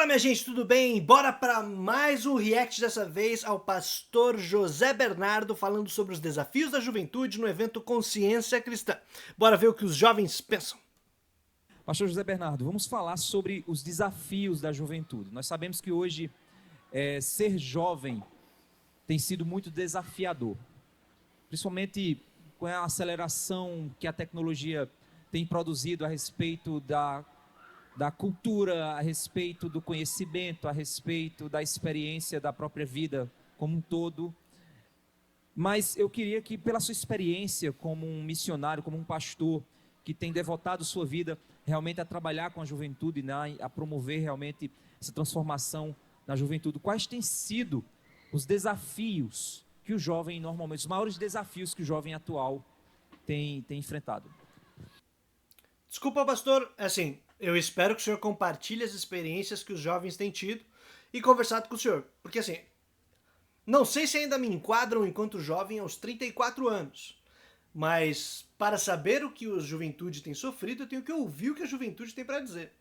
Fala, minha gente, tudo bem? Bora para mais um react, dessa vez ao pastor José Bernardo falando sobre os desafios da juventude no evento Consciência Cristã. Bora ver o que os jovens pensam. Pastor José Bernardo, vamos falar sobre os desafios da juventude. Nós sabemos que hoje ser jovem tem sido muito desafiador, principalmente com a aceleração que a tecnologia tem produzido a respeito da cultura, a respeito do conhecimento, a respeito da experiência da própria vida como um todo. Mas eu queria que, pela sua experiência como um missionário, como um pastor que tem devotado sua vida realmente a trabalhar com a juventude, né, a promover realmente essa transformação na juventude, quais têm sido os desafios que o jovem normalmente, os maiores desafios que o jovem atual tem enfrentado? Desculpa, pastor, eu espero que o senhor compartilhe as experiências que os jovens têm tido e conversado com o senhor, porque não sei se ainda me enquadram enquanto jovem aos 34 anos, mas para saber o que a juventude tem sofrido, eu tenho que ouvir o que a juventude tem para dizer.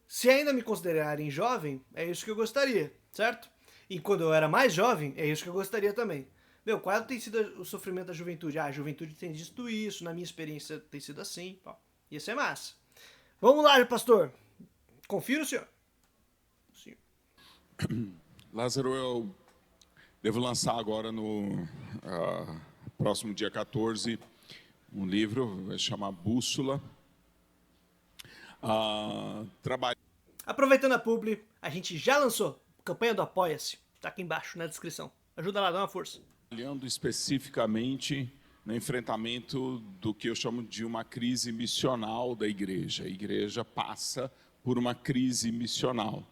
Se ainda me considerarem jovem, é isso que eu gostaria, certo? E quando eu era mais jovem, é isso que eu gostaria também. Meu, qual tem sido o sofrimento da juventude? A juventude tem dito isso, na minha experiência tem sido assim. Isso é massa. Vamos lá, pastor. Confira o senhor. Sim. Lázaro, eu devo lançar agora no próximo dia 14 um livro, vai chamar Bússola. Aproveitando a publi, a gente já lançou a campanha do Apoia-se. Tá aqui embaixo na descrição. Ajuda lá, dá uma força. Olhando especificamente no enfrentamento do que eu chamo de uma crise missional da igreja. A igreja passa por uma crise missional.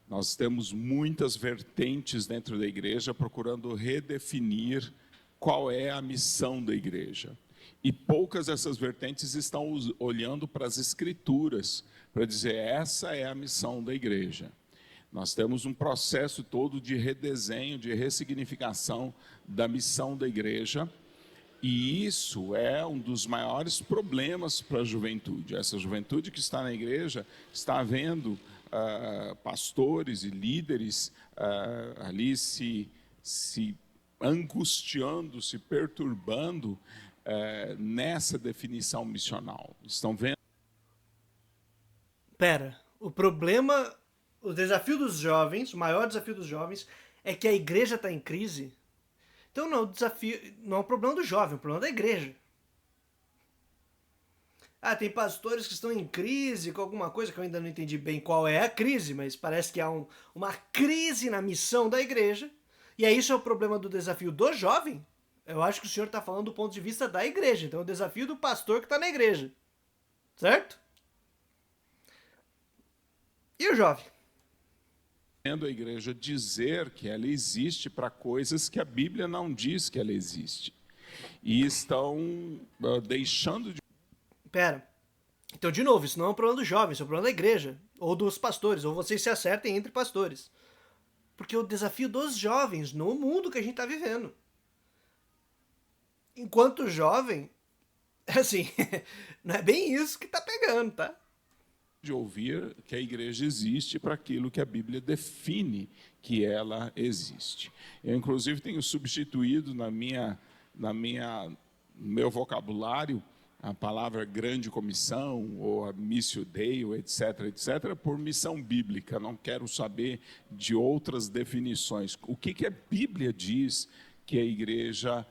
Nós temos muitas vertentes dentro da igreja procurando redefinir qual é a missão da igreja. E poucas dessas vertentes estão olhando para as escrituras para dizer essa é a missão da igreja. Nós temos um processo todo de redesenho, de ressignificação da missão da igreja, e isso é um dos maiores problemas para a juventude. Essa juventude que está na igreja está vendo pastores e líderes ali se angustiando, se perturbando nessa definição missional. Estão vendo? O desafio dos jovens, o maior desafio dos jovens é que a igreja está em crise. Então não é um problema do jovem, é um problema da igreja. Tem pastores que estão em crise com alguma coisa que eu ainda não entendi bem qual é a crise, mas parece que há uma crise na missão da igreja. E isso é o problema do desafio do jovem. Eu acho que o senhor está falando do ponto de vista da igreja. Então é o desafio do pastor que está na igreja. Certo? E o jovem? A igreja dizer que ela existe para coisas que a Bíblia não diz que ela existe. E estão deixando de... Então, de novo, isso não é um problema dos jovens, isso é um problema da igreja, ou dos pastores, ou vocês se acertem entre pastores. Porque o desafio dos jovens no mundo que a gente está vivendo. Enquanto jovem, não é bem isso que está pegando, tá? De ouvir que a igreja existe para aquilo que a Bíblia define que ela existe. Eu, inclusive, tenho substituído no meu vocabulário a palavra grande comissão, ou a missio Dei, etc., por missão bíblica. Não quero saber de outras definições. O que a Bíblia diz que a igreja,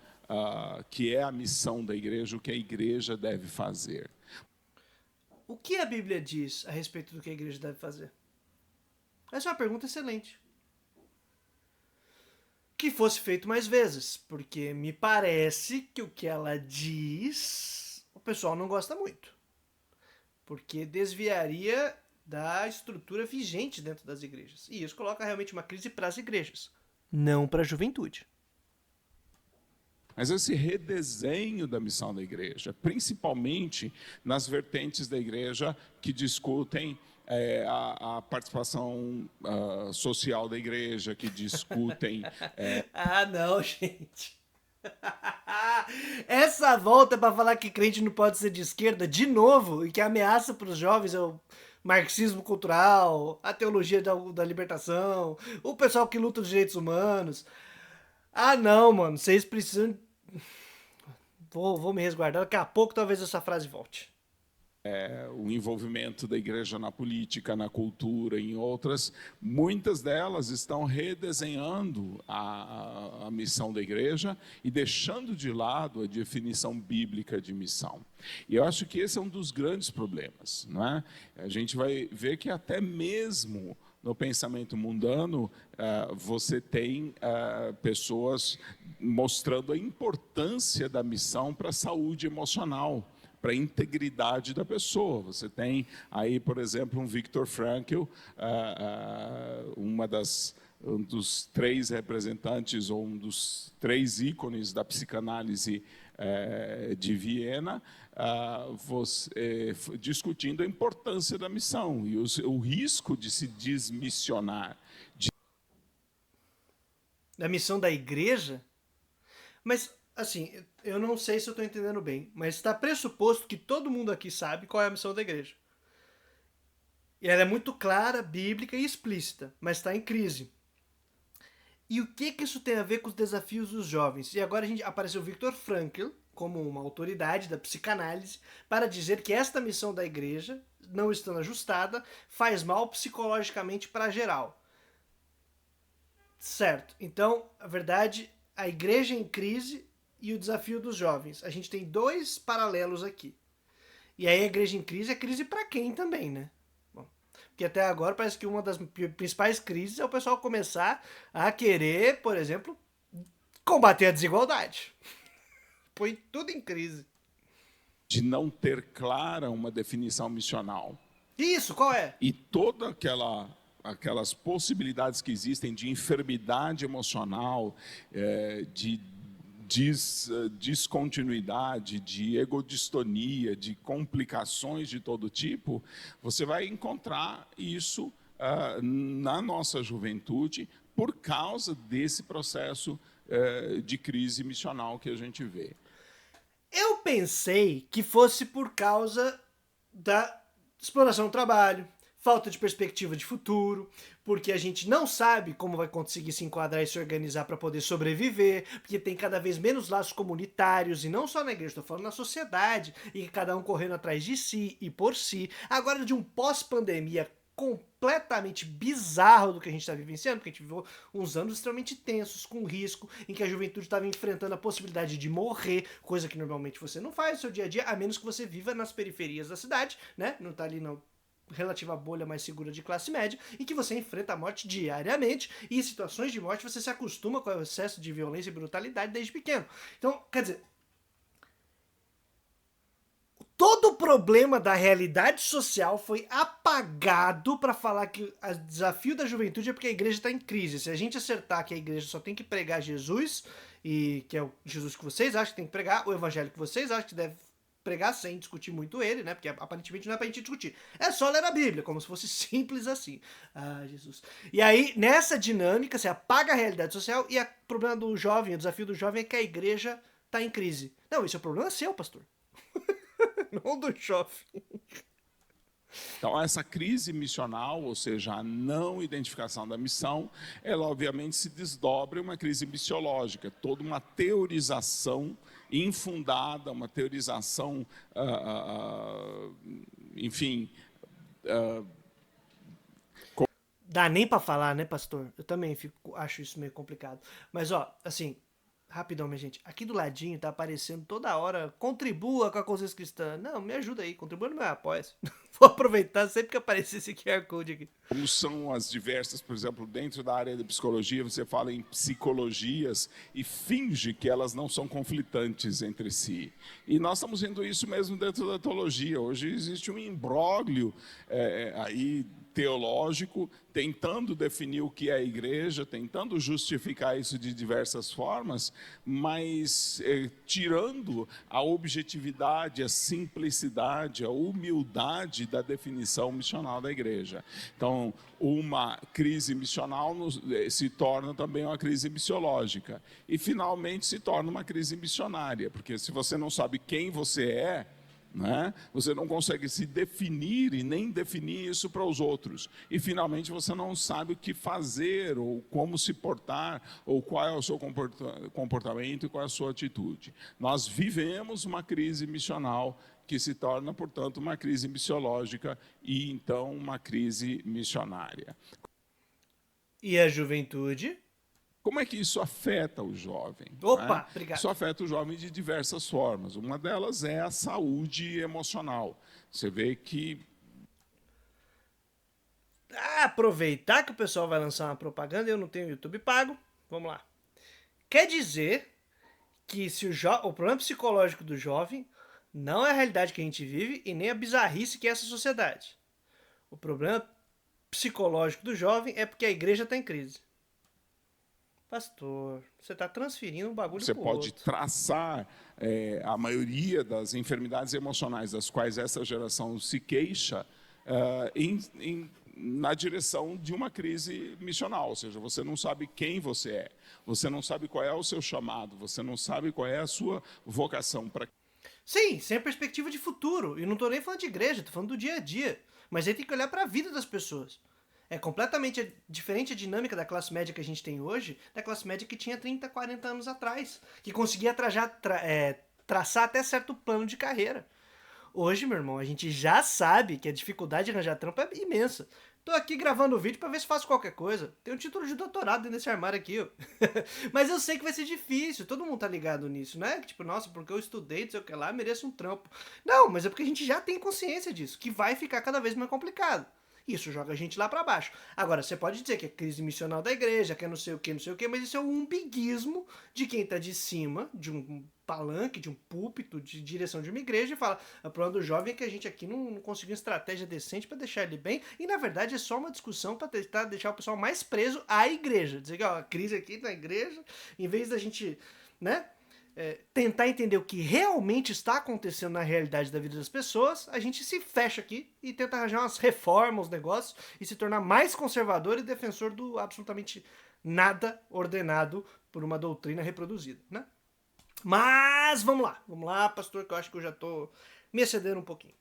que é a missão da igreja, o que a igreja deve fazer. O que a Bíblia diz a respeito do que a igreja deve fazer? Essa é uma pergunta excelente. Que fosse feito mais vezes, porque me parece que o que ela diz, o pessoal não gosta muito. Porque desviaria da estrutura vigente dentro das igrejas. E isso coloca realmente uma crise para as igrejas, não para a juventude. Mas esse redesenho da missão da igreja, principalmente nas vertentes da igreja que discutem a participação social da igreja, que discutem... não, gente. Essa volta para falar que crente não pode ser de esquerda, de novo, e que ameaça para os jovens, eu marxismo cultural, a teologia da libertação, o pessoal que luta os direitos humanos. Ah, não, mano, vocês precisam. Vou me resguardar, daqui a pouco talvez essa frase volte. O envolvimento da igreja na política, na cultura, em outras, muitas delas estão redesenhando a missão da igreja e deixando de lado a definição bíblica de missão. E eu acho que esse é um dos grandes problemas, não é? A gente vai ver que até mesmo no pensamento mundano, você tem pessoas mostrando a importância da missão para a saúde emocional, para a integridade da pessoa. Você tem aí, por exemplo, um Viktor Frankl, um dos 3 representantes, ou um dos 3 ícones da psicanálise de Viena, discutindo a importância da missão e o risco de se desmissionar. Da missão da igreja? Mas, assim, eu não sei se eu estou entendendo bem, mas está pressuposto que todo mundo aqui sabe qual é a missão da igreja. E ela é muito clara, bíblica e explícita, mas está em crise. E o que isso tem a ver com os desafios dos jovens? E agora apareceu o Viktor Frankl como uma autoridade da psicanálise para dizer que esta missão da igreja, não estando ajustada, faz mal psicologicamente para geral. Certo. Então, a verdade, a igreja em crise e o desafio dos jovens. A gente tem 2 paralelos aqui. E aí a igreja em crise é crise para quem também, né? Porque até agora parece que uma das principais crises é o pessoal começar a querer, por exemplo, combater a desigualdade. Põe tudo em crise. De não ter clara uma definição missional. Isso, qual é? E toda aquelas possibilidades que existem de enfermidade emocional, de descontinuidade, de egodistonia, de complicações de todo tipo, você vai encontrar isso na nossa juventude por causa desse processo de crise missional que a gente vê. Eu pensei que fosse por causa da exploração do trabalho, falta de perspectiva de futuro, porque a gente não sabe como vai conseguir se enquadrar e se organizar para poder sobreviver, porque tem cada vez menos laços comunitários, e não só na igreja, estou falando na sociedade, e cada um correndo atrás de si e por si. Agora, de um pós-pandemia completamente bizarro do que a gente está vivenciando, porque a gente viveu uns anos extremamente tensos, com risco, em que a juventude estava enfrentando a possibilidade de morrer, coisa que normalmente você não faz no seu dia a dia, a menos que você viva nas periferias da cidade, né? Não está ali na relativa bolha mais segura de classe média, em que você enfrenta a morte diariamente, e em situações de morte você se acostuma com o excesso de violência e brutalidade desde pequeno. Então, quer dizer, todo o problema da realidade social foi apagado para falar que o desafio da juventude é porque a igreja está em crise. Se a gente acertar que a igreja só tem que pregar Jesus, e que é o Jesus que vocês acham que tem que pregar, o evangelho que vocês acham que deve pregar sem discutir muito ele, né? Porque aparentemente não é pra gente discutir. É só ler a Bíblia, como se fosse simples assim. Ah, Jesus. E aí, nessa dinâmica, você apaga a realidade social e o problema do jovem, o desafio do jovem é que a igreja tá em crise. Não, isso é o problema seu, pastor. Não do jovem. Então, essa crise missional, ou seja, a não identificação da missão, ela obviamente se desdobra em uma crise missiológica, toda uma teorização infundada, uma teorização, enfim... Dá nem pra falar, né, pastor? Eu também acho isso meio complicado. Mas, ó, assim, rapidão, minha gente. Aqui do ladinho tá aparecendo toda hora, contribua com a consciência cristã. Não, me ajuda aí, contribua no meu apoio. Vou aproveitar sempre que aparecer esse QR Code aqui. Como são as diversas, por exemplo, dentro da área da psicologia, você fala em psicologias e finge que elas não são conflitantes entre si. E nós estamos vendo isso mesmo dentro da teologia. Hoje existe um imbróglio aí teológico, tentando definir o que é a igreja, tentando justificar isso de diversas formas, mas tirando a objetividade, a simplicidade, a humildade da definição missional da igreja. Então, uma crise missional se torna também uma crise missiológica. E, finalmente, se torna uma crise missionária, porque se você não sabe quem você é, né? Você não consegue se definir e nem definir isso para os outros. E, finalmente, você não sabe o que fazer, ou como se portar, ou qual é o seu comportamento e qual é a sua atitude. Nós vivemos uma crise missional que se torna, portanto, uma crise missiológica e, então, uma crise missionária. E a juventude? Como é que isso afeta o jovem? Opa, né? obrigado. Isso afeta o jovem de diversas formas. Uma delas é a saúde emocional. Você vê que... Aproveitar que o pessoal vai lançar uma propaganda, eu não tenho YouTube pago. Vamos lá. Quer dizer que se o problema psicológico do jovem não é a realidade que a gente vive e nem a bizarrice que é essa sociedade. O problema psicológico do jovem é porque a igreja está em crise. Pastor, você está transferindo um bagulho Você pro pode outro. traçar a maioria das enfermidades emocionais das quais essa geração se queixa na direção de uma crise missional. Ou seja, você não sabe quem você é, você não sabe qual é o seu chamado, você não sabe qual é a sua vocação para... Sim, sem perspectiva de futuro. E não estou nem falando de igreja, estou falando do dia a dia. Mas aí tem que olhar para a vida das pessoas. É completamente diferente a dinâmica da classe média que a gente tem hoje, da classe média que tinha 30, 40 anos atrás, que conseguia traçar até certo plano de carreira. Hoje, meu irmão, a gente já sabe que a dificuldade de arranjar trampo é imensa. Tô aqui gravando o vídeo pra ver se faço qualquer coisa. Tenho um título de doutorado dentro desse armário aqui, ó. Mas eu sei que vai ser difícil, todo mundo tá ligado nisso, né? Tipo, nossa, porque eu estudei, não sei o que lá, mereço um trampo. Não, mas é porque a gente já tem consciência disso, que vai ficar cada vez mais complicado. Isso joga a gente lá pra baixo. Agora, você pode dizer que é crise missional da igreja, que é não sei o que, mas isso é um umbiguismo de quem tá de cima, de um palanque, de um púlpito, de direção de uma igreja, e fala: o problema do jovem é que a gente aqui não conseguiu uma estratégia decente para deixar ele bem, e na verdade é só uma discussão para tentar deixar o pessoal mais preso à igreja. Dizer que ó, a crise aqui na igreja, em vez da gente, né, tentar entender o que realmente está acontecendo na realidade da vida das pessoas, a gente se fecha aqui e tenta arranjar umas reformas, uns negócios, e se tornar mais conservador e defensor do absolutamente nada ordenado por uma doutrina reproduzida, né? Mas vamos lá, pastor, que eu acho que eu já tô me excedendo um pouquinho.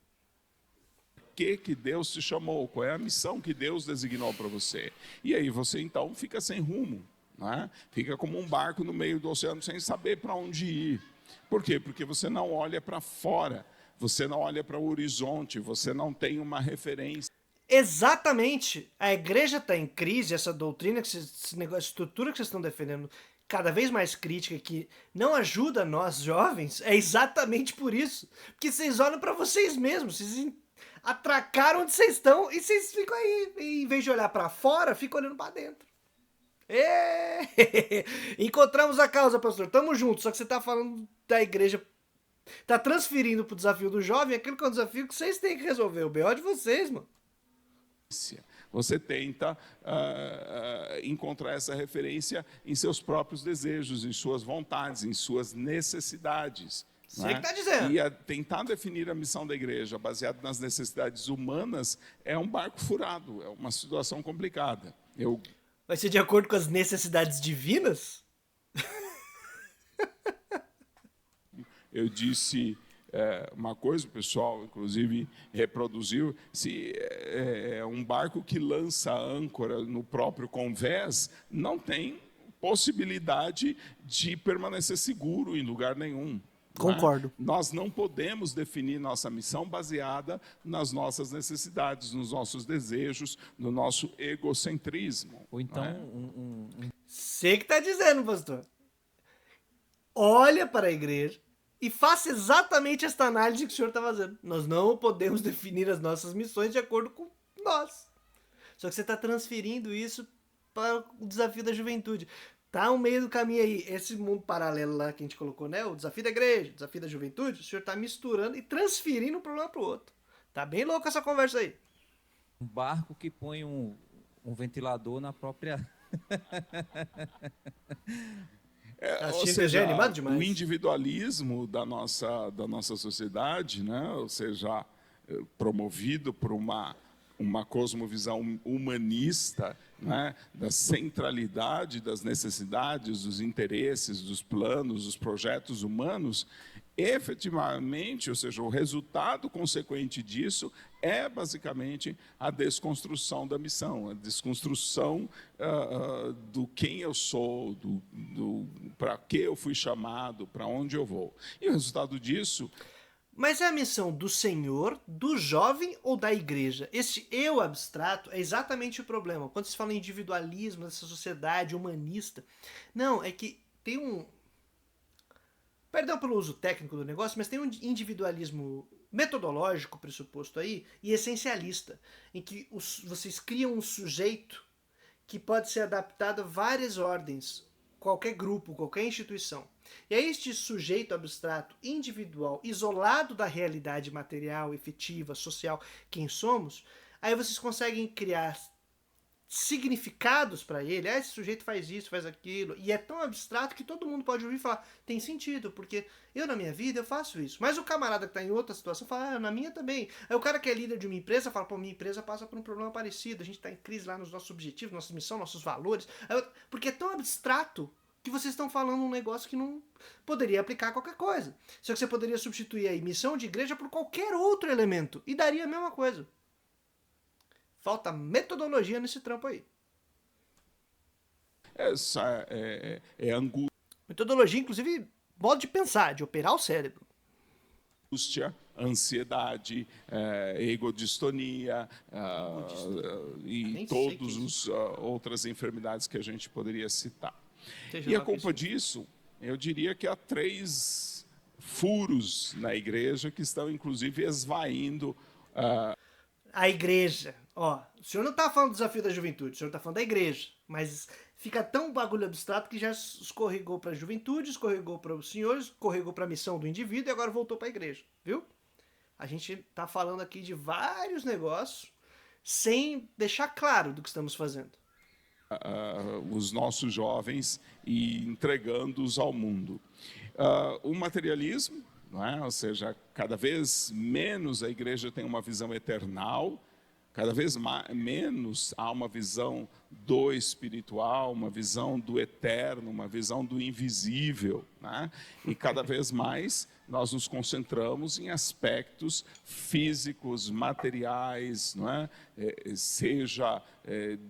Que Deus te chamou, qual é a missão que Deus designou para você. E aí você então fica sem rumo, né? Fica como um barco no meio do oceano sem saber para onde ir. Por quê? Porque você não olha para fora, você não olha para o horizonte, você não tem uma referência. Exatamente. A igreja está em crise, essa doutrina, esse negócio, estrutura que vocês estão defendendo, cada vez mais crítica, que não ajuda nós jovens, é exatamente por isso. Porque vocês olham para vocês mesmos, vocês atracaram onde vocês estão e vocês ficam aí, e, em vez de olhar para fora, ficam olhando para dentro. Encontramos a causa, pastor. Tamo junto, só que você tá falando da igreja, tá transferindo pro desafio do jovem aquilo que é um desafio que vocês têm que resolver. O B.O. de vocês, mano. Você tenta encontrar essa referência em seus próprios desejos, em suas vontades, em suas necessidades. Você que tá dizendo. E tentar definir a missão da igreja baseado nas necessidades humanas é um barco furado, é uma situação complicada. Vai ser de acordo com as necessidades divinas? Eu disse uma coisa, o pessoal, inclusive, reproduziu, se um barco que lança âncora no próprio convés não tem possibilidade de permanecer seguro em lugar nenhum. Concordo. Nós não podemos definir nossa missão baseada nas nossas necessidades, nos nossos desejos, no nosso egocentrismo. Ou então Você que tá dizendo, pastor. Olha para a igreja e faça exatamente esta análise que o senhor está fazendo. Nós não podemos definir as nossas missões de acordo com nós. Só que você está transferindo isso para o desafio da juventude. Tá no meio do caminho aí, esse mundo paralelo lá que a gente colocou, né? O desafio da igreja, o desafio da juventude, o senhor tá misturando e transferindo um problema pro outro. Tá bem louca essa conversa aí. um barco que põe um ventilador na própria... Ou seja, animado demais. O individualismo da nossa sociedade, né? Ou seja, promovido por uma cosmovisão humanista, né, da centralidade das necessidades, dos interesses, dos planos, dos projetos humanos, efetivamente, ou seja, o resultado consequente disso é basicamente a desconstrução da missão, a desconstrução do quem eu sou, para que eu fui chamado, para onde eu vou. E o resultado disso... Mas é a missão do Senhor, do jovem ou da igreja? Esse eu abstrato é exatamente o problema. Quando se fala em individualismo, nessa sociedade humanista, não, é que tem um... Perdão pelo uso técnico do negócio, mas tem um individualismo metodológico pressuposto aí e essencialista, em que vocês criam um sujeito que pode ser adaptado a várias ordens, qualquer grupo, qualquer instituição. E é este sujeito abstrato, individual, isolado da realidade material, efetiva, social, quem somos, aí vocês conseguem criar significados para ele. Esse sujeito faz isso, faz aquilo, e é tão abstrato que todo mundo pode ouvir e falar, tem sentido, porque eu na minha vida eu faço isso. Mas o camarada que está em outra situação fala, na minha também. Aí o cara que é líder de uma empresa fala, pô, minha empresa passa por um problema parecido, a gente está em crise lá nos nossos objetivos, nossa missão, nossos valores. Porque é tão abstrato que vocês estão falando um negócio que não poderia aplicar a qualquer coisa. Só que você poderia substituir a missão de igreja por qualquer outro elemento e daria a mesma coisa. Falta metodologia nesse trampo aí. Essa é angústia. Metodologia, inclusive, modo de pensar, de operar o cérebro. Ansiedade, egodistonia e todas as outras enfermidades que a gente poderia citar. E a culpa disso, eu diria que há 3 furos na igreja que estão, inclusive, esvaindo... A igreja. Ó, o senhor não está falando do desafio da juventude, o senhor está falando da igreja. Mas fica tão bagulho abstrato que já escorregou para a juventude, escorregou para os senhores, escorregou para a missão do indivíduo e agora voltou para a igreja. Viu? A gente está falando aqui de vários negócios sem deixar claro do que estamos fazendo. Os nossos jovens e entregando-os ao mundo. O materialismo, não é? Ou seja, cada vez menos a igreja tem uma visão eternal, cada vez menos há uma visão do espiritual, uma visão do eterno, uma visão do invisível, né? E cada vez mais nós nos concentramos em aspectos físicos, materiais, não é? Seja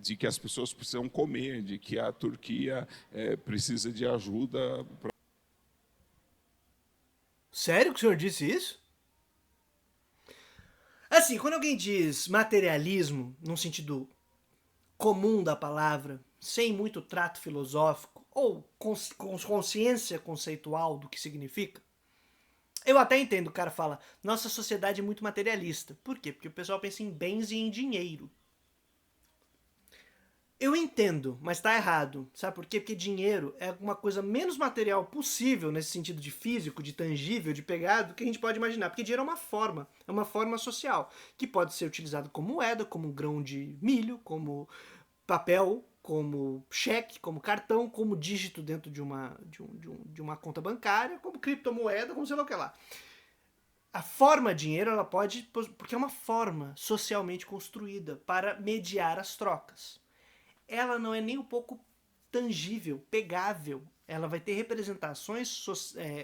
de que as pessoas precisam comer, de que a Turquia precisa de ajuda. Sério que o senhor disse isso? Assim, quando alguém diz materialismo, num sentido comum da palavra, sem muito trato filosófico, ou consciência conceitual do que significa, eu até entendo, o cara fala, nossa sociedade é muito materialista. Por quê? Porque o pessoal pensa em bens e em dinheiro. Eu entendo, mas tá errado. Sabe por quê? Porque dinheiro é uma coisa menos material possível, nesse sentido de físico, de tangível, de pegar, do que a gente pode imaginar. Porque dinheiro é uma forma social, que pode ser utilizado como moeda, como grão de milho, como papel, como cheque, como cartão, como dígito dentro de uma conta bancária, como criptomoeda, como sei lá o que lá. A forma dinheiro, ela pode, porque é uma forma socialmente construída para mediar as trocas. Ela não é nem um pouco tangível, pegável. Ela vai ter representações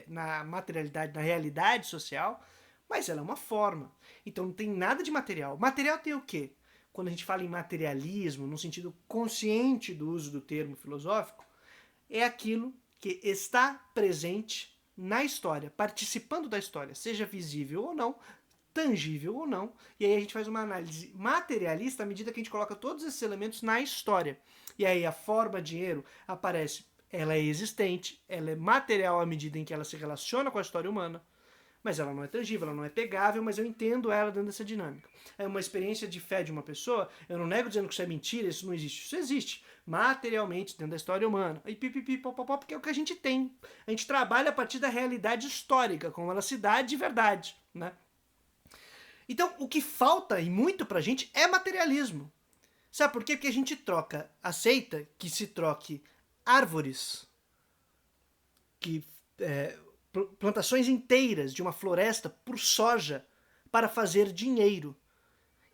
na materialidade, na realidade social, mas ela é uma forma. Então não tem nada de material. Material tem o quê? Quando a gente fala em materialismo, no sentido consciente do uso do termo filosófico, é aquilo que está presente na história, participando da história, seja visível ou não, tangível ou não, e aí a gente faz uma análise materialista à medida que a gente coloca todos esses elementos na história. E aí a forma dinheiro aparece, ela é existente, ela é material à medida em que ela se relaciona com a história humana, mas ela não é tangível, ela não é pegável, mas eu entendo ela dentro dessa dinâmica. É uma experiência de fé de uma pessoa, eu não nego dizendo que isso é mentira, isso não existe, isso existe materialmente dentro da história humana, e pipipipopopó, porque é o que a gente tem. A gente trabalha a partir da realidade histórica, como ela se dá de verdade, né? Então, o que falta, e muito pra gente, é materialismo. Sabe por quê? Porque a gente aceita que se troque árvores, plantações inteiras de uma floresta por soja para fazer dinheiro.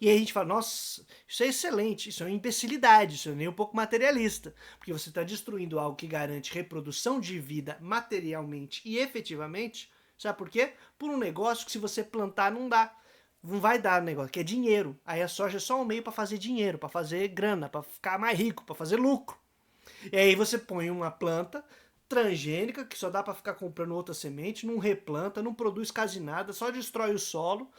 E aí a gente fala, nossa, isso é excelente, isso é uma imbecilidade, isso é nem um pouco materialista. Porque você está destruindo algo que garante reprodução de vida materialmente e efetivamente, Sabe por quê? Por um negócio que se você plantar não dá. Não vai dar negócio, que é dinheiro. Aí a soja é só um meio para fazer dinheiro, para fazer grana, para ficar mais rico, para fazer lucro. E aí você põe uma planta transgênica que só dá para ficar comprando outra semente, não replanta, não produz quase nada, só destrói o solo.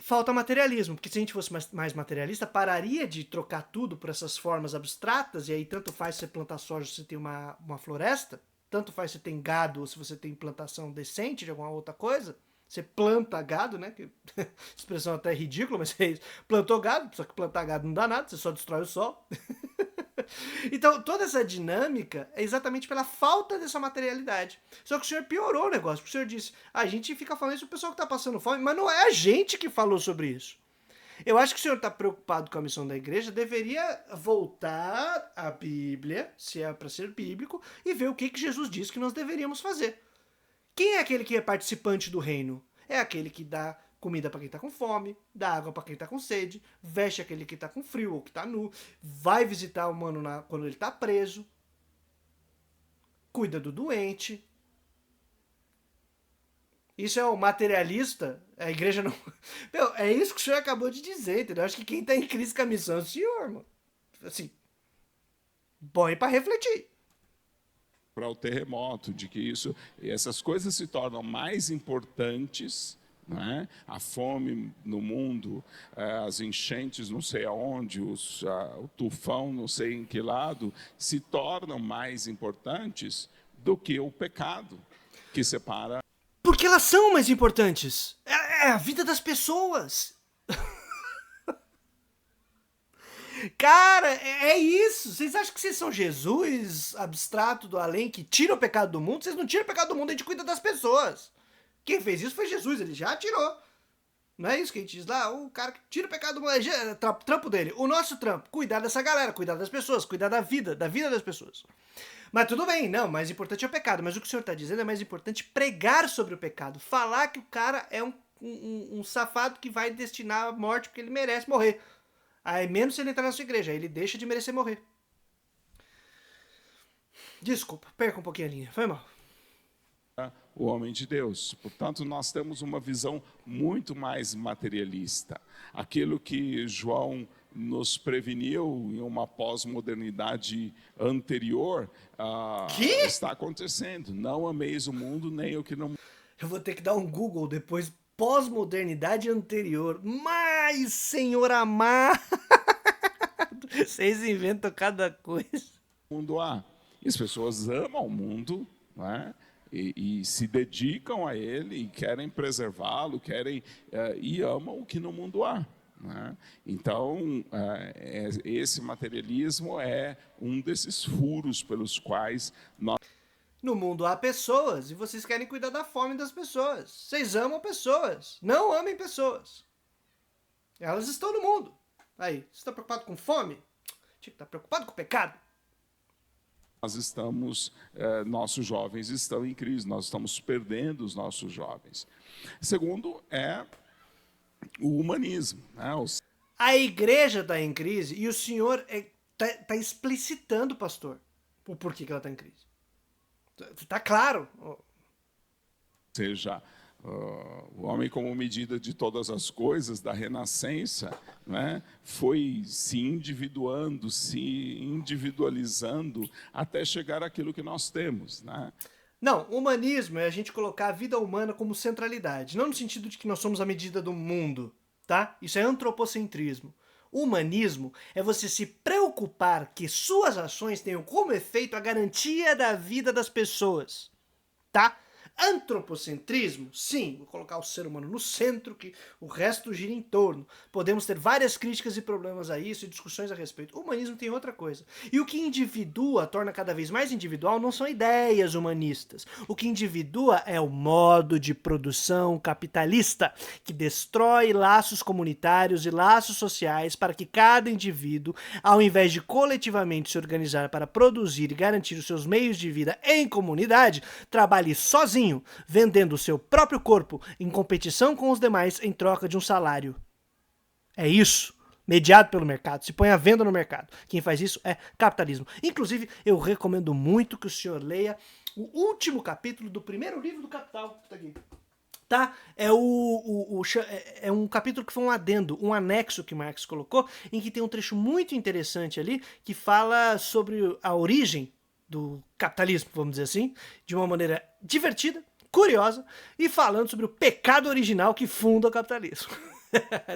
Falta materialismo, porque se a gente fosse mais materialista, pararia de trocar tudo por essas formas abstratas, e aí tanto faz você plantar soja se você tem uma floresta, tanto faz se você tem gado ou se você tem plantação decente de alguma outra coisa. Você planta gado, né? Que expressão até ridícula, mas você plantou gado, só que plantar gado não dá nada, você só destrói o sol. Então, toda essa dinâmica é exatamente pela falta dessa materialidade. Só que o senhor piorou o negócio, porque o senhor disse, a gente fica falando isso pro pessoal que tá passando fome, mas não é a gente que falou sobre isso. Eu acho que o senhor está preocupado com a missão da igreja, deveria voltar à Bíblia, se é para ser bíblico, e ver o que Jesus disse que nós deveríamos fazer. Quem é aquele que é participante do reino? É aquele que dá comida para quem tá com fome, dá água para quem tá com sede, veste aquele que tá com frio ou que tá nu, vai visitar o mano quando ele tá preso, cuida do doente. Isso é o materialista? A igreja não... Meu, é isso que o senhor acabou de dizer, entendeu? Acho que quem tá em crise com a missão é o senhor, mano. Assim, põe para refletir. Para o terremoto, de que essas coisas se tornam mais importantes, né? A fome no mundo, as enchentes não sei aonde, o tufão não sei em que lado, se tornam mais importantes do que o pecado que separa. Porque elas são mais importantes. É a vida das pessoas. Cara, é isso. Vocês acham que vocês são Jesus, abstrato do além, que tira o pecado do mundo? Vocês não tiram o pecado do mundo, a gente cuida das pessoas. Quem fez isso foi Jesus, ele já tirou. Não é isso que a gente diz lá? O cara que tira o pecado do mundo, é trampo dele. O nosso trampo, cuidar dessa galera, cuidar das pessoas, cuidar da vida das pessoas. Mas tudo bem, não, mais importante é o pecado. Mas o que o senhor está dizendo é mais importante pregar sobre o pecado. Falar que o cara é um safado que vai destinar a morte porque ele merece morrer. Aí menos se ele entrar na sua igreja, aí ele deixa de merecer morrer. Desculpa, perca um pouquinho a linha, foi mal. O homem de Deus. Portanto, nós temos uma visão muito mais materialista. Aquilo que João nos preveniu em uma pós-modernidade anterior está acontecendo. Não ameis o mundo, nem o que não... Eu vou ter que dar um Google depois, pós-modernidade anterior. Mas, senhor amado, vocês inventam cada coisa. O mundo há. E as pessoas amam o mundo, não é? E se dedicam a ele, e querem preservá-lo, e amam o que no mundo há. Né? Então, esse materialismo é um desses furos pelos quais nós... No mundo há pessoas, e vocês querem cuidar da fome das pessoas. Vocês amam pessoas, não amem pessoas. Elas estão no mundo. Aí, você está preocupado com fome? Tinha que estar preocupado com o pecado. Nossos jovens estão em crise, nós estamos perdendo os nossos jovens. Segundo é o humanismo. Né? A igreja está em crise e o senhor está explicitando, pastor, o porquê que ela está em crise. Está claro. Ou seja, o homem como medida de todas as coisas da renascença, né, foi se individuando, se individualizando até chegar àquilo que nós temos. Né? Não, humanismo é a gente colocar a vida humana como centralidade, não no sentido de que nós somos a medida do mundo, tá? Isso é antropocentrismo. Humanismo é você se preocupar que suas ações tenham como efeito a garantia da vida das pessoas, tá? Antropocentrismo, sim, vou colocar o ser humano no centro, que o resto gira em torno. Podemos ter várias críticas e problemas a isso e discussões a respeito. O humanismo tem outra coisa. E o que individua, torna cada vez mais individual, não são ideias humanistas. O que individua é o modo de produção capitalista, que destrói laços comunitários e laços sociais para que cada indivíduo, ao invés de coletivamente se organizar para produzir e garantir os seus meios de vida em comunidade, trabalhe sozinho, vendendo o seu próprio corpo em competição com os demais em troca de um salário. É isso, mediado pelo mercado, se põe à venda no mercado. Quem faz isso é capitalismo. Inclusive, eu recomendo muito que o senhor leia o último capítulo do primeiro livro do Capital. Tá aqui. Tá? É um capítulo que foi um adendo, um anexo que Marx colocou, em que tem um trecho muito interessante ali, que fala sobre a origem do capitalismo, vamos dizer assim, de uma maneira divertida, curiosa, e falando sobre o pecado original que funda o capitalismo.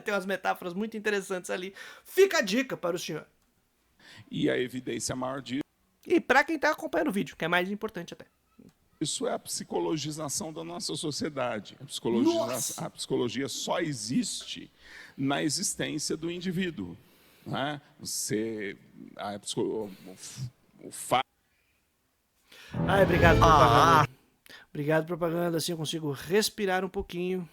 Tem umas metáforas muito interessantes ali. Fica a dica para o senhor. E a evidência maior disso E para quem está acompanhando o vídeo, que é mais importante até. é a psicologização da nossa sociedade. Nossa! A psicologia só existe na existência do indivíduo. Né? O fato Ai, obrigado, propaganda. Obrigado, propaganda. Assim eu consigo respirar um pouquinho.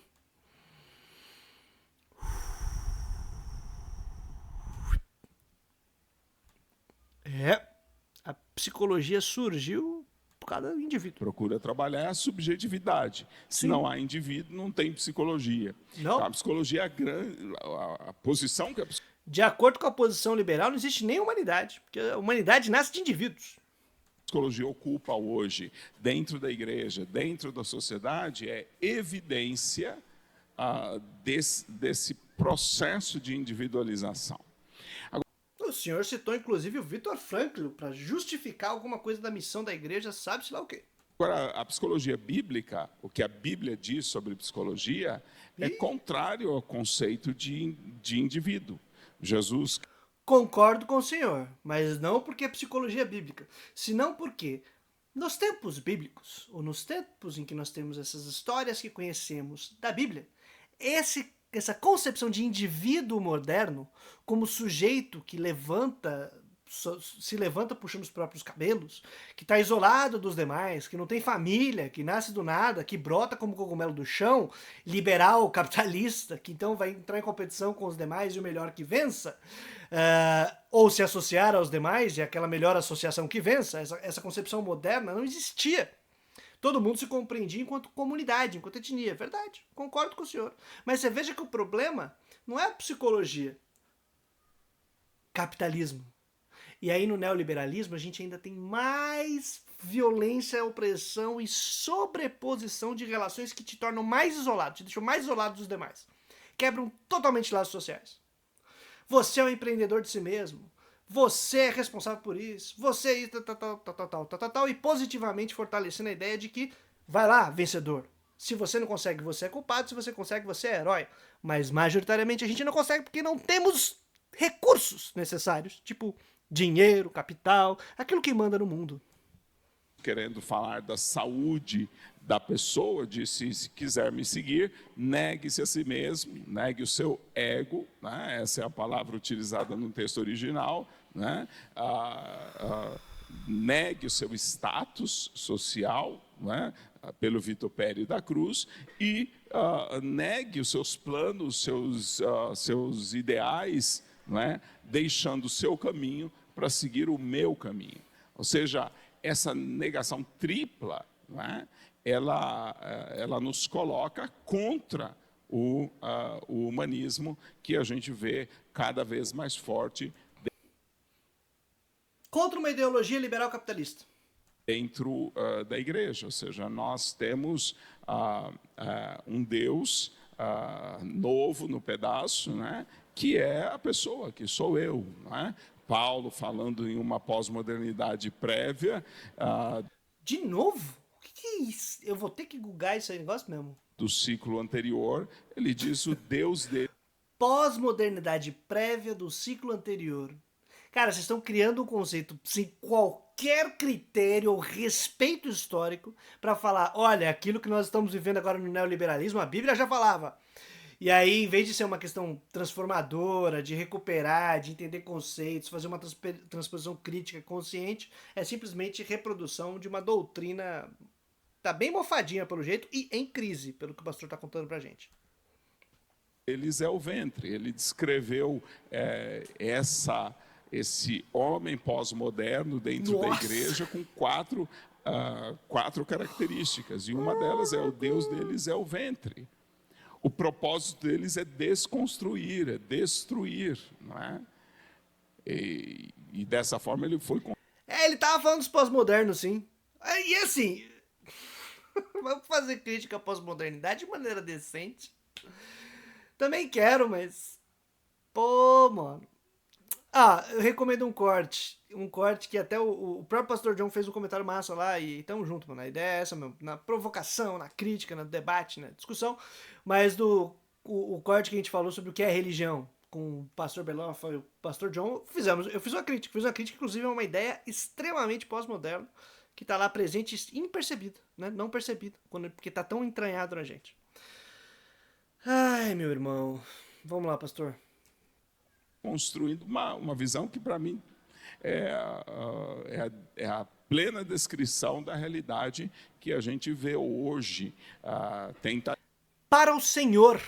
A psicologia surgiu por causa do indivíduo. procura trabalhar é a subjetividade. Se Sim. não há indivíduo, não tem psicologia. Não. A psicologia é a posição que a De acordo com a posição liberal, não existe nem humanidade, porque a humanidade nasce de indivíduos. psicologia ocupa hoje dentro da igreja, dentro da sociedade, é evidência desse processo de individualização. O senhor citou, inclusive, o Viktor Frankl para justificar alguma coisa da missão da igreja, sabe-se lá o quê. Agora, a psicologia bíblica, o que a Bíblia diz sobre psicologia, é contrário ao conceito de indivíduo. Jesus Concordo com o senhor, mas não porque é psicologia bíblica, senão porque nos tempos bíblicos, ou nos tempos em que nós temos essas histórias que conhecemos da Bíblia, essa concepção de indivíduo moderno como sujeito que se levanta puxando os próprios cabelos, que está isolado dos demais, que não tem família, que nasce do nada, que brota como cogumelo do chão, liberal, capitalista, que então vai entrar em competição com os demais e o melhor que vença, ou se associar aos demais e aquela melhor associação que vença, essa concepção moderna não existia. Todo mundo se compreendia enquanto comunidade, enquanto etnia. Verdade, concordo com o senhor. Mas você veja que o problema não é a psicologia. Capitalismo. E aí no neoliberalismo a gente ainda tem mais violência, opressão e sobreposição de relações que te tornam mais isolado, te deixam mais isolado dos demais. Quebram totalmente laços sociais. Você é um empreendedor de si mesmo. Você é responsável por isso. Você tal, e positivamente fortalecendo a ideia de que vai lá, vencedor. Se você não consegue, você é culpado. Se você consegue, você é herói. Mas majoritariamente a gente não consegue porque não temos recursos necessários, tipo dinheiro, capital, aquilo que manda no mundo. querendo falar da saúde da pessoa, disse: se quiser me seguir, negue-se a si mesmo, negue o seu ego, né? Essa é a palavra utilizada no texto original, né? Negue o seu status social, né? Pelo Vitupério da Cruz, e negue os seus planos, seus ideais, né? Deixando o seu caminho para seguir o meu caminho. Ou seja, essa negação tripla, né? Ela nos coloca contra o humanismo que a gente vê cada vez mais forte contra uma ideologia liberal capitalista dentro da igreja. Ou seja, nós temos um Deus novo no pedaço, né? Que é a pessoa, que sou eu, né? Paulo falando em uma pós-modernidade prévia. De novo? O que é isso? Eu vou ter que googar esse negócio mesmo. Do ciclo anterior, ele diz o Deus dele. Pós-modernidade prévia do ciclo anterior. Cara, vocês estão criando um conceito sem qualquer critério ou respeito histórico para falar, olha, aquilo que nós estamos vivendo agora no neoliberalismo, a Bíblia já falava. E aí, em vez de ser uma questão transformadora, de recuperar, de entender conceitos, fazer uma transposição crítica consciente, é simplesmente reprodução de uma doutrina, tá bem mofadinha pelo jeito e em crise, pelo que o pastor está contando pra gente. Eles é o ventre. Ele descreveu esse homem pós-moderno dentro da igreja com quatro características. E uma delas é o Deus deles é o ventre. O propósito deles é desconstruir, é destruir, não é? E dessa forma ele foi... Ele tava falando dos pós-modernos, sim. E assim, vamos fazer crítica à pós-modernidade de maneira decente. Também quero, mas... Pô, mano. Eu recomendo um corte. Um corte que até o próprio Pastor John fez um comentário massa lá. E tamo junto, mano. A ideia é essa mesmo. Na provocação, na crítica, no debate, na discussão. Mas o corte que a gente falou sobre o que é religião, com o Pastor Belão e o Pastor John, eu fiz uma crítica. Fiz uma crítica, inclusive, é uma ideia extremamente pós-moderna, que tá lá presente, impercebida, né? Não percebida, porque tá tão entranhado na gente. Ai, meu irmão. Vamos lá, pastor. Construindo uma visão que, para mim, é a plena descrição da realidade que a gente vê hoje. Para o Senhor.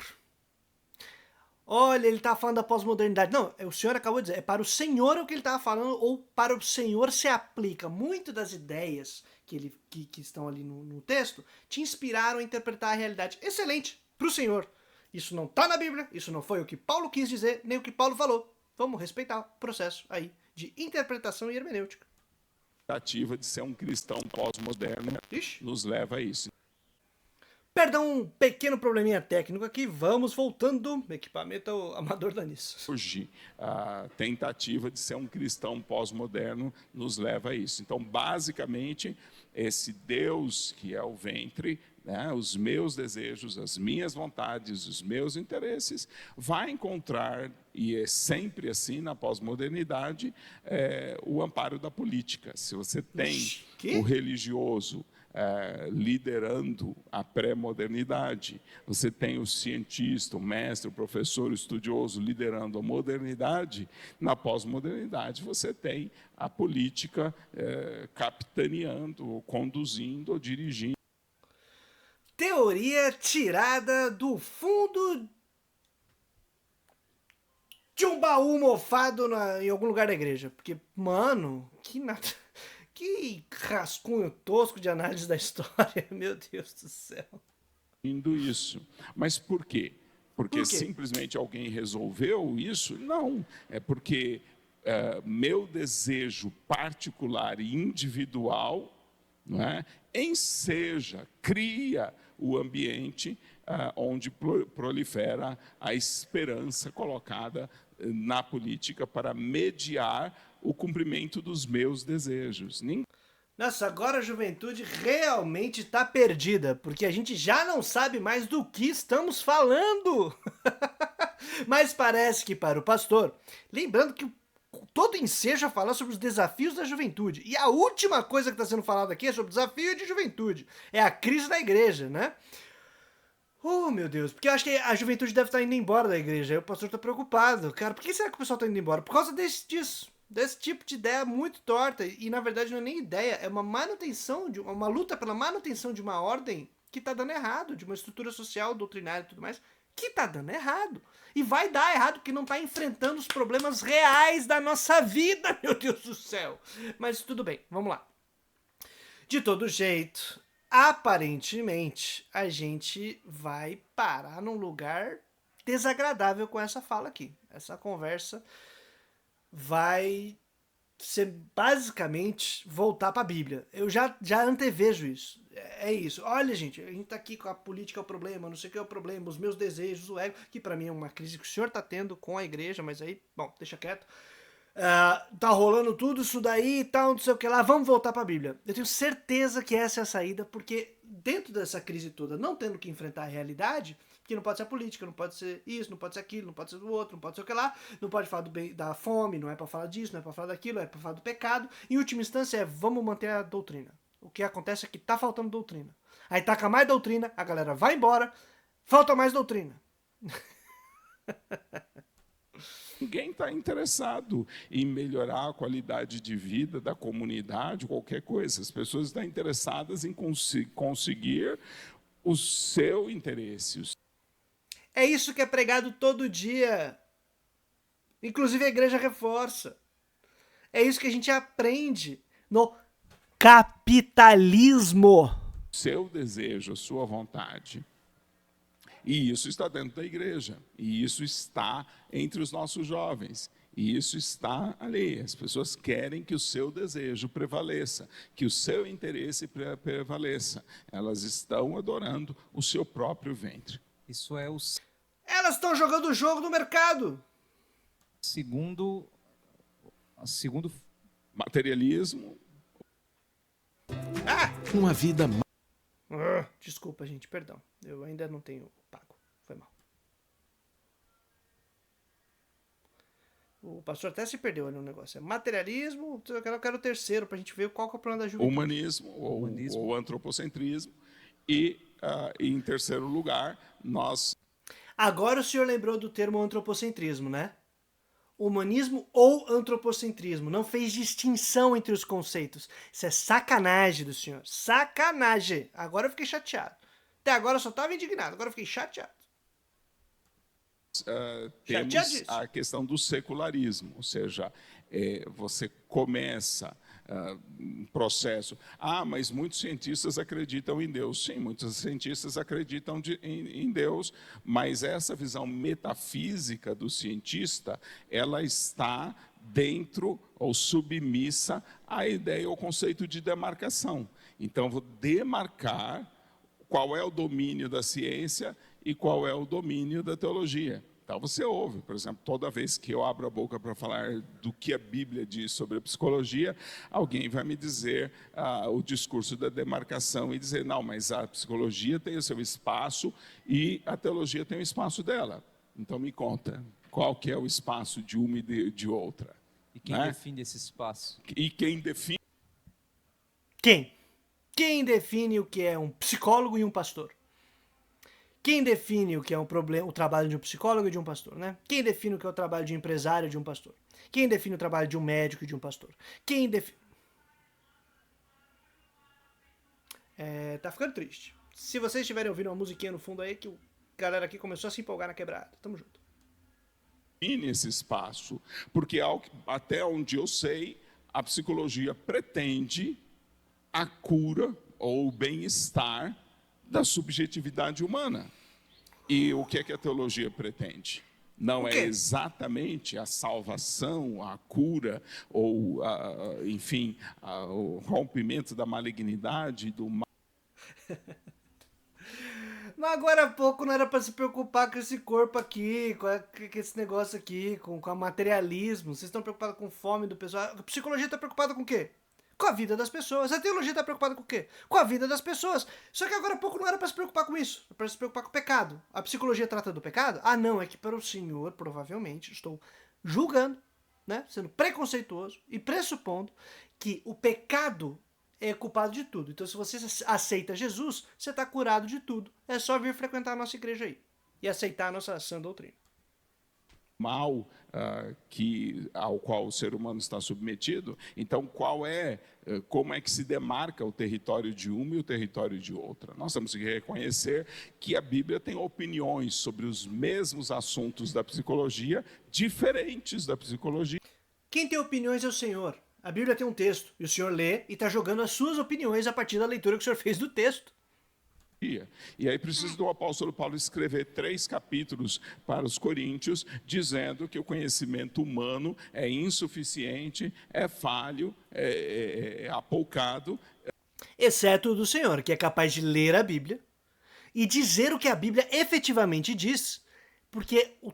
Olha, ele está falando da pós-modernidade. Não, o senhor acabou de dizer, é para o Senhor o que ele estava falando, ou para o Senhor se aplica. Muito das ideias que estão ali no texto te inspiraram a interpretar a realidade. Excelente, para o Senhor. Isso não está na Bíblia, isso não foi o que Paulo quis dizer, nem o que Paulo falou. Vamos respeitar o processo aí de interpretação e hermenêutica. A tentativa de ser um cristão pós-moderno nos leva a isso. Perdão, um pequeno probleminha técnico aqui, vamos voltando. Equipamento amador da nisso. Hoje, a tentativa de ser um cristão pós-moderno nos leva a isso. Então, basicamente, esse Deus que é o ventre, né, os meus desejos, as minhas vontades, os meus interesses, vai encontrar, e é sempre assim na pós-modernidade, o amparo da política. Se você tem o religioso liderando a pré-modernidade, você tem o cientista, o mestre, o professor, o estudioso liderando a modernidade, na pós-modernidade você tem a política capitaneando, conduzindo ou dirigindo. Teoria tirada do fundo de um baú mofado em algum lugar da igreja. Porque, mano, que rascunho tosco de análise da história, meu Deus do céu. Isso. Mas por quê? Porque simplesmente alguém resolveu isso? Não. É porque meu desejo particular e individual, não é, enseja, cria o ambiente onde prolifera a esperança colocada na política para mediar o cumprimento dos meus desejos. Nossa, agora a juventude realmente está perdida, porque a gente já não sabe mais do que estamos falando. Mas parece que para o pastor, lembrando que todo ensejo a falar sobre os desafios da juventude, e a última coisa que está sendo falada aqui é sobre o desafio de juventude, é a crise da igreja, né? Oh, meu Deus, porque eu acho que a juventude deve estar indo embora da igreja, aí o pastor está preocupado. Cara, por que será que o pessoal está indo embora? Por causa disso. Desse tipo de ideia muito torta, e na verdade não é nem ideia, é uma manutenção, uma luta pela manutenção de uma ordem que tá dando errado, de uma estrutura social, doutrinária e tudo mais, que tá dando errado. E vai dar errado porque não tá enfrentando os problemas reais da nossa vida, meu Deus do céu. Mas tudo bem, vamos lá. De todo jeito, aparentemente, a gente vai parar num lugar desagradável com essa fala aqui. Essa conversa vai ser basicamente voltar para a Bíblia. Eu já antevejo isso. É isso. Olha, gente, a gente tá aqui com a política é o problema, não sei o que é o problema, os meus desejos, o ego, que para mim é uma crise que o senhor tá tendo com a igreja, mas aí, bom, deixa quieto. Tá rolando tudo isso daí e tal, não sei o que lá, vamos voltar para a Bíblia. Eu tenho certeza que essa é a saída, porque dentro dessa crise toda, não tendo que enfrentar a realidade, que não pode ser a política, não pode ser isso, não pode ser aquilo, não pode ser do outro, não pode ser o que lá, não pode falar da fome, não é para falar disso, não é para falar daquilo, é para falar do pecado. Em última instância vamos manter a doutrina. O que acontece é que tá faltando doutrina. Aí taca mais doutrina, a galera vai embora, falta mais doutrina. Ninguém está interessado em melhorar a qualidade de vida da comunidade, qualquer coisa. As pessoas estão interessadas em conseguir o seu interesse. É isso que é pregado todo dia. Inclusive a igreja reforça. É isso que a gente aprende no capitalismo. Seu desejo, a sua vontade. E isso está dentro da igreja. E isso está entre os nossos jovens. E isso está ali. As pessoas querem que o seu desejo prevaleça, que o seu interesse prevaleça. Elas estão adorando o seu próprio ventre. Isso é o Elas estão jogando o jogo do mercado. segundo Materialismo. Uma vida Desculpa, gente, perdão. Eu ainda não tenho pago. Foi mal. O pastor até se perdeu ali no negócio. É materialismo, eu quero o terceiro, pra gente ver qual que é o problema da juventude. Humanismo ou antropocentrismo. E, em terceiro lugar, nós... Agora o senhor lembrou do termo antropocentrismo, né? Humanismo ou antropocentrismo. Não fez distinção entre os conceitos. Isso é sacanagem do senhor. Sacanagem. Agora eu fiquei chateado. Até agora eu só estava indignado. Agora eu fiquei chateado. temos Chateadíssimo. a questão do secularismo, ou seja, você começa um processo. Mas muitos cientistas acreditam em Deus. Sim, muitos cientistas acreditam em Deus, mas essa visão metafísica do cientista, ela está dentro ou submissa à ideia ou conceito de demarcação. Então, vou demarcar qual é o domínio da ciência e qual é o domínio da teologia. Então você ouve, por exemplo, toda vez que eu abro a boca para falar do que a Bíblia diz sobre a psicologia, alguém vai me dizer o discurso da demarcação e dizer, não, mas a psicologia tem o seu espaço e a teologia tem o espaço dela. Então me conta, qual que é o espaço de uma e de outra? E quem define esse espaço? E quem define? Quem? Quem define o que é um psicólogo e um pastor? Quem define o que é o trabalho de um psicólogo e de um pastor, né? Quem define o que é o trabalho de um empresário e de um pastor? Quem define o trabalho de um médico e de um pastor? Quem define... tá ficando triste. Se vocês estiverem ouvindo uma musiquinha no fundo aí, que o galera aqui começou a se empolgar na quebrada. Tamo junto. Nesse espaço, porque até onde eu sei, a psicologia pretende a cura ou o bem-estar da subjetividade humana. E o que é que a teologia pretende? Não é exatamente a salvação, a cura, ou, enfim, o rompimento da malignidade, do mal. Mas agora há pouco não era pra se preocupar com esse corpo aqui, com esse negócio aqui, com o materialismo. Vocês estão preocupados com fome do pessoal. A psicologia tá preocupada com o quê? Com a vida das pessoas. A teologia está preocupada com o quê? Com a vida das pessoas. Só que agora há pouco não era para se preocupar com isso. Era para se preocupar com o pecado. A psicologia trata do pecado? Não, é que para o senhor, provavelmente, estou julgando, né, sendo preconceituoso e pressupondo que o pecado é culpado de tudo. Então, se você aceita Jesus, você está curado de tudo. É só vir frequentar a nossa igreja aí e aceitar a nossa sã doutrina. Mal ao qual o ser humano está submetido. Então, como é que se demarca o território de uma e o território de outra? Nós temos que reconhecer que a Bíblia tem opiniões sobre os mesmos assuntos da psicologia, diferentes da psicologia. Quem tem opiniões é o Senhor. A Bíblia tem um texto, e o senhor lê e está jogando as suas opiniões a partir da leitura que o senhor fez do texto. E aí precisa do apóstolo Paulo escrever 3 capítulos para os coríntios, dizendo que o conhecimento humano é insuficiente, é falho, é apoucado. Exceto o do Senhor, que é capaz de ler a Bíblia e dizer o que a Bíblia efetivamente diz, porque o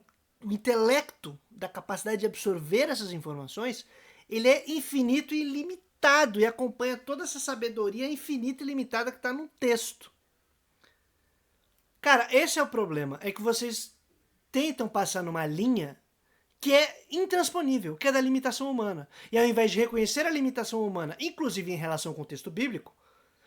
intelecto da capacidade de absorver essas informações, ele é infinito e ilimitado e acompanha toda essa sabedoria infinita e limitada que está no texto. Cara, esse é o problema, é que vocês tentam passar numa linha que é intransponível, que é da limitação humana. E ao invés de reconhecer a limitação humana, inclusive em relação com o texto bíblico,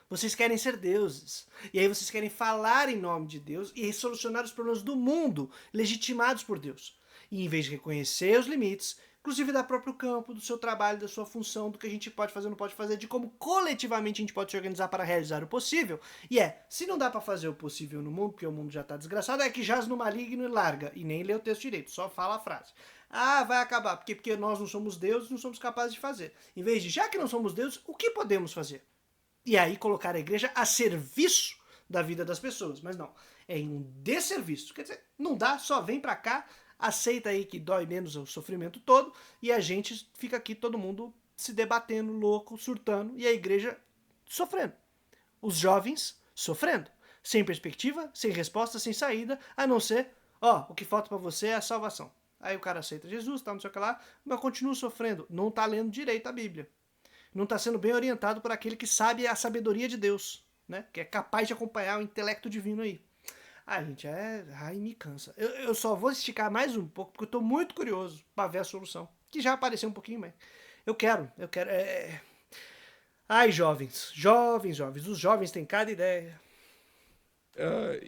vocês querem ser deuses. E aí vocês querem falar em nome de Deus e solucionar os problemas do mundo, legitimados por Deus. E em vez de reconhecer os limites, inclusive da próprio campo, do seu trabalho, da sua função, do que a gente pode fazer ou não pode fazer, de como coletivamente a gente pode se organizar para realizar o possível. E se não dá para fazer o possível no mundo, porque o mundo já está desgraçado, é que jaz no maligno e larga. E nem lê o texto direito, só fala a frase. Vai acabar, porque nós não somos deuses, não somos capazes de fazer. Em vez de, já que não somos deuses, o que podemos fazer? E aí colocar a igreja a serviço da vida das pessoas. Mas não, é em um desserviço. Quer dizer, não dá, só vem para cá, aceita aí que dói menos o sofrimento todo, e a gente fica aqui todo mundo se debatendo, louco, surtando, e a igreja sofrendo. Os jovens sofrendo. Sem perspectiva, sem resposta, sem saída, a não ser, o que falta pra você é a salvação. Aí o cara aceita Jesus, não sei o que lá, mas continua sofrendo. Não tá lendo direito a Bíblia. Não tá sendo bem orientado por aquele que sabe a sabedoria de Deus, né? Que é capaz de acompanhar o intelecto divino aí. Gente, ai, me cansa. Eu só vou esticar mais um pouco, porque eu tô muito curioso pra ver a solução. Que já apareceu um pouquinho, mas eu quero. Ai, jovens. Os jovens têm cada ideia.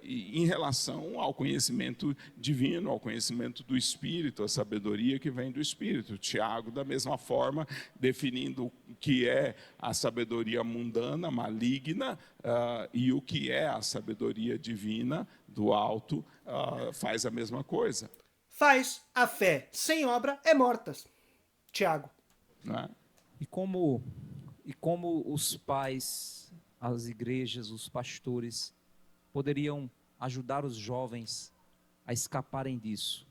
Em relação ao conhecimento divino, ao conhecimento do Espírito, a sabedoria que vem do Espírito. Tiago, da mesma forma, definindo o que é a sabedoria mundana, maligna, e o que é a sabedoria divina do alto, faz a mesma coisa. Faz. A fé sem obra é morta. Tiago. Né? E como os pais, as igrejas, os pastores poderiam ajudar os jovens a escaparem disso?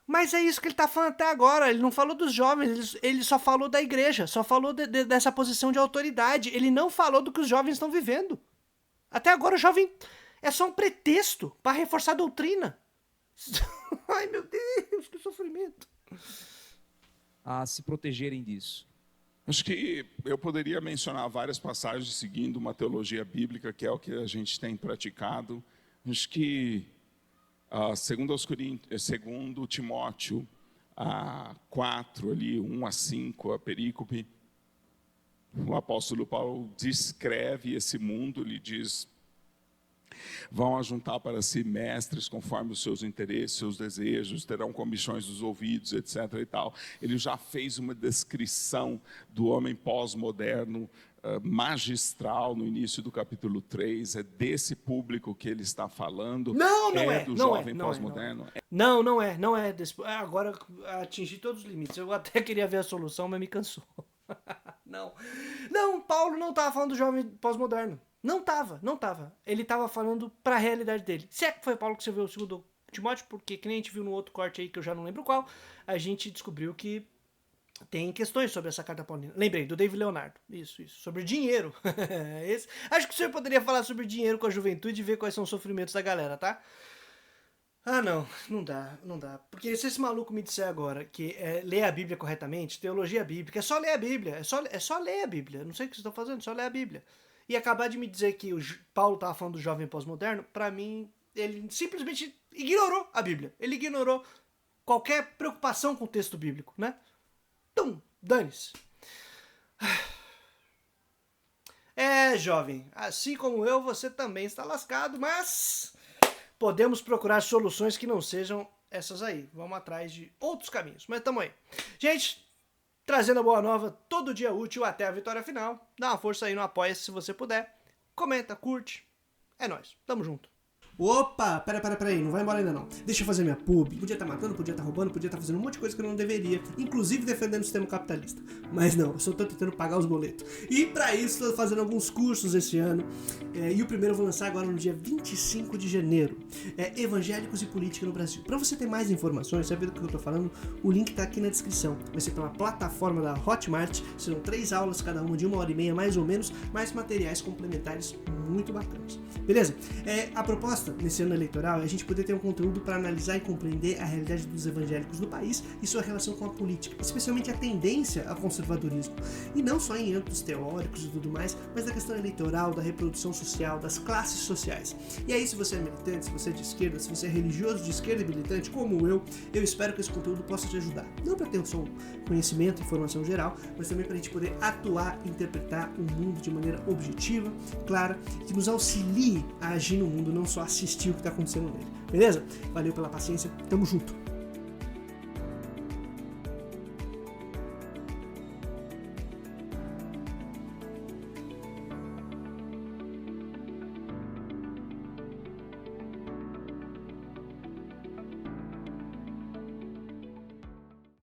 Mas é isso que ele tá falando até agora. Ele não falou dos jovens, ele só falou da igreja, só falou dessa posição de autoridade. Ele não falou do que os jovens estão vivendo. Até agora o jovem é só um pretexto para reforçar a doutrina. Ai, meu Deus, que sofrimento. A se protegerem disso. Acho que eu poderia mencionar várias passagens seguindo uma teologia bíblica, que é o que a gente tem praticado. Acho que, segundo Timóteo 4, ali, 1 a 5, a perícope, o apóstolo Paulo descreve esse mundo, ele diz: vão ajuntar para si mestres conforme os seus interesses, seus desejos, terão comissões dos ouvidos, etc. e tal. Ele já fez uma descrição do homem pós-moderno, magistral, no início do capítulo 3. É desse público que ele está falando. Não é do jovem pós-moderno. Não é. Agora atingi todos os limites. Eu até queria ver a solução, mas me cansou. Não, Paulo não estava falando do jovem pós-moderno. Não tava. Ele tava falando pra realidade dele. Se é que foi Paulo que você viu o segundo Timóteo, porque que nem a gente viu no outro corte aí, que eu já não lembro qual, a gente descobriu que tem questões sobre essa carta paulina. Lembrei, do David Leonardo. Isso. Sobre dinheiro. Acho que o senhor poderia falar sobre dinheiro com a juventude e ver quais são os sofrimentos da galera, tá? Não dá. Porque se esse maluco me disser agora que ler a Bíblia corretamente, teologia bíblica, é só ler a Bíblia. É só ler a Bíblia. Não sei o que vocês estão fazendo, é só ler a Bíblia. E acabar de me dizer que o Paulo estava falando do jovem pós-moderno, para mim, ele simplesmente ignorou a Bíblia. Ele ignorou qualquer preocupação com o texto bíblico, né? Então, dane-se. Jovem, assim como eu, você também está lascado, mas podemos procurar soluções que não sejam essas aí. Vamos atrás de outros caminhos, mas tamo aí. Gente, trazendo a boa nova todo dia útil até a vitória final. Dá uma força aí no Apoia-se se você puder. Comenta, curte. É nóis. Tamo junto. Opa, peraí, não vai embora ainda não. Deixa eu fazer minha pub. Podia estar matando, podia estar roubando, podia estar fazendo um monte de coisa que eu não deveria, inclusive defendendo o sistema capitalista. Mas não, eu só tô tentando pagar os boletos. E pra isso tô fazendo alguns cursos esse ano. E o primeiro eu vou lançar agora no dia 25 de janeiro. Evangélicos e Política no Brasil. Pra você ter mais informações, saber do que eu tô falando, o link tá aqui na descrição. Vai ser pela plataforma da Hotmart. Serão 3 aulas, cada uma de 1h30 mais ou menos, mais materiais complementares muito bacanas. Beleza? A proposta nesse ano eleitoral é a gente poder ter um conteúdo para analisar e compreender a realidade dos evangélicos no país e sua relação com a política, especialmente a tendência ao conservadorismo. E não só em âmbitos teóricos e tudo mais, mas da questão eleitoral, da reprodução social, das classes sociais. E aí, se você é militante, se você é de esquerda, se você é religioso de esquerda e militante, como eu espero que esse conteúdo possa te ajudar. Não para ter só conhecimento, informação geral, mas também para a gente poder atuar e interpretar o mundo de maneira objetiva, clara, que nos auxilie a agir no mundo, não só assistir o que está acontecendo nele. Beleza? Valeu pela paciência, tamo junto!